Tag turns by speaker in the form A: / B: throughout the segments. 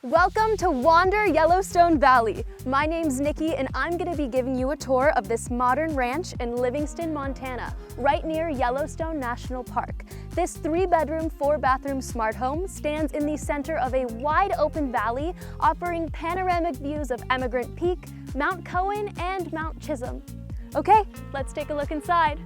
A: Welcome to Wander Yellowstone Valley. My name's Nikki and I'm going to be giving you a tour of this modern ranch in Livingston, Montana, right near Yellowstone National Park. This 3-bedroom, 4-bathroom smart home stands in the center of a wide open valley offering panoramic views of Emigrant Peak, Mount Cohen, and Mount Chisholm. Okay, let's take a look inside.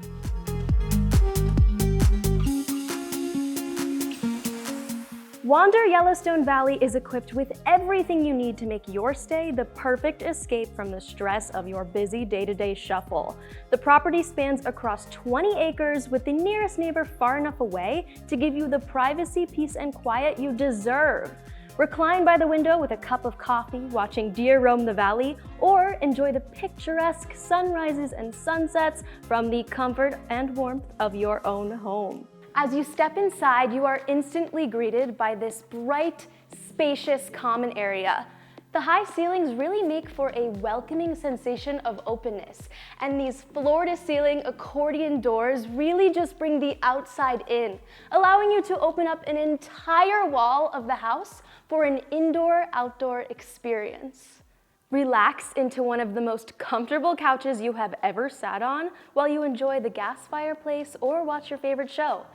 A: Wander Yellowstone Valley is equipped with everything you need to make your stay the perfect escape from the stress of your busy day-to-day shuffle. The property spans across 20 acres with the nearest neighbor far enough away to give you the privacy, peace, and quiet you deserve. Recline by the window with a cup of coffee, watching deer roam the valley, or enjoy the picturesque sunrises and sunsets from the comfort and warmth of your own home. As you step inside, you are instantly greeted by this bright, spacious common area. The high ceilings really make for a welcoming sensation of openness, and these floor-to-ceiling accordion doors really just bring the outside in, allowing you to open up an entire wall of the house for an indoor-outdoor experience. Relax into one of the most comfortable couches you have ever sat on while you enjoy the gas fireplace or watch your favorite show.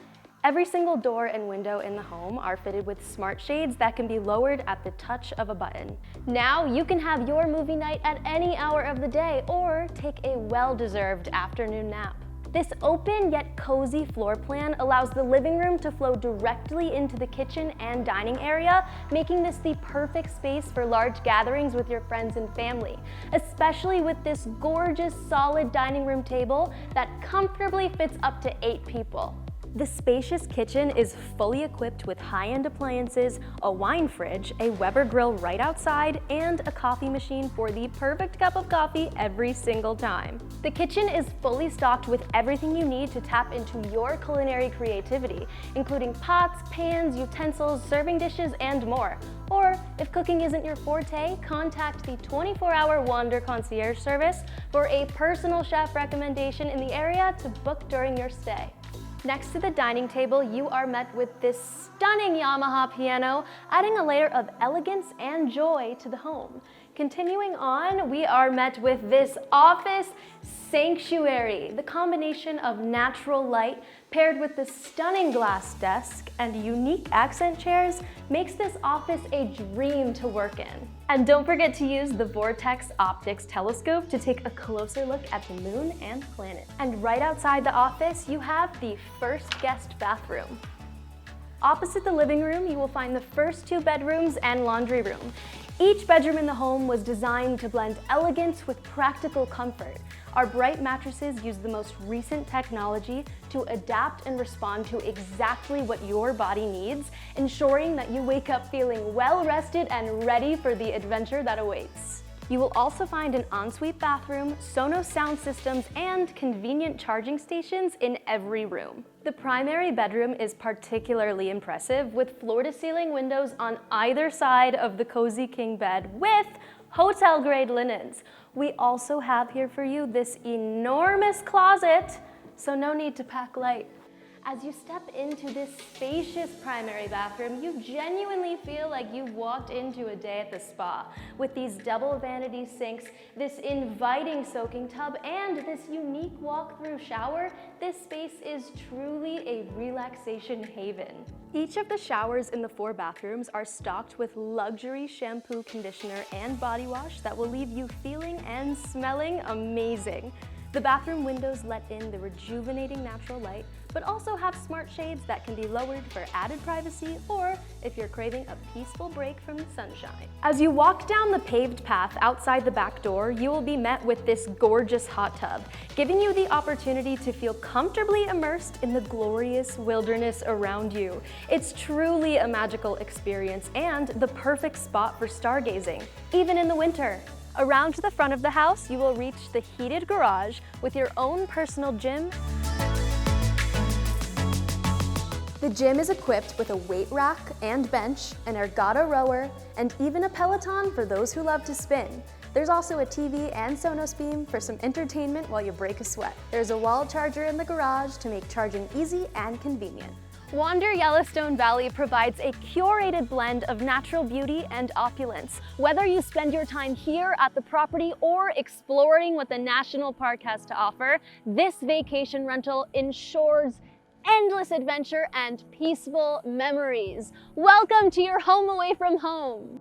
A: Every single door and window in the home are fitted with smart shades that can be lowered at the touch of a button. Now you can have your movie night at any hour of the day or take a well-deserved afternoon nap. This open yet cozy floor plan allows the living room to flow directly into the kitchen and dining area, making this the perfect space for large gatherings with your friends and family, especially with this gorgeous solid dining room table that comfortably fits up to 8 people. The spacious kitchen is fully equipped with high-end appliances, a wine fridge, a Weber grill right outside, and a coffee machine for the perfect cup of coffee every single time. The kitchen is fully stocked with everything you need to tap into your culinary creativity, including pots, pans, utensils, serving dishes, and more. Or, if cooking isn't your forte, contact the 24-hour Wander Concierge Service for a personal chef recommendation in the area to book during your stay. Next to the dining table, you are met with this stunning Yamaha piano, adding a layer of elegance and joy to the home. Continuing on, we are met with this office sanctuary. The combination of natural light paired with the stunning glass desk and unique accent chairs makes this office a dream to work in. And don't forget to use the Vortex Optics telescope to take a closer look at the moon and planets. And right outside the office, you have the first guest bathroom. Opposite the living room, you will find the first 2 bedrooms and laundry room. Each bedroom in the home was designed to blend elegance with practical comfort. Our bright mattresses use the most recent technology to adapt and respond to exactly what your body needs, ensuring that you wake up feeling well-rested and ready for the adventure that awaits. You will also find an ensuite bathroom, Sonos sound systems, and convenient charging stations in every room. The primary bedroom is particularly impressive with floor-to-ceiling windows on either side of the cozy king bed with hotel-grade linens. We also have here for you this enormous closet, so no need to pack light. As you step into this spacious primary bathroom, you genuinely feel like you've walked into a day at the spa. With these double vanity sinks, this inviting soaking tub, and this unique walk-through shower, this space is truly a relaxation haven. Each of the showers in the 4 bathrooms are stocked with luxury shampoo, conditioner, and body wash that will leave you feeling and smelling amazing. The bathroom windows let in the rejuvenating natural light, but also have smart shades that can be lowered for added privacy or if you're craving a peaceful break from the sunshine. As you walk down the paved path outside the back door, you will be met with this gorgeous hot tub, giving you the opportunity to feel comfortably immersed in the glorious wilderness around you. It's truly a magical experience and the perfect spot for stargazing, even in the winter. Around the front of the house, you will reach the heated garage with your own personal gym. The gym is equipped with a weight rack and bench, an ergotta rower, and even a Peloton for those who love to spin. There's also a TV and Sonos beam for some entertainment while you break a sweat. There's a wall charger in the garage to make charging easy and convenient. Wander Yellowstone Valley provides a curated blend of natural beauty and opulence. Whether you spend your time here at the property or exploring what the national park has to offer, this vacation rental ensures endless adventure and peaceful memories. Welcome to your home away from home.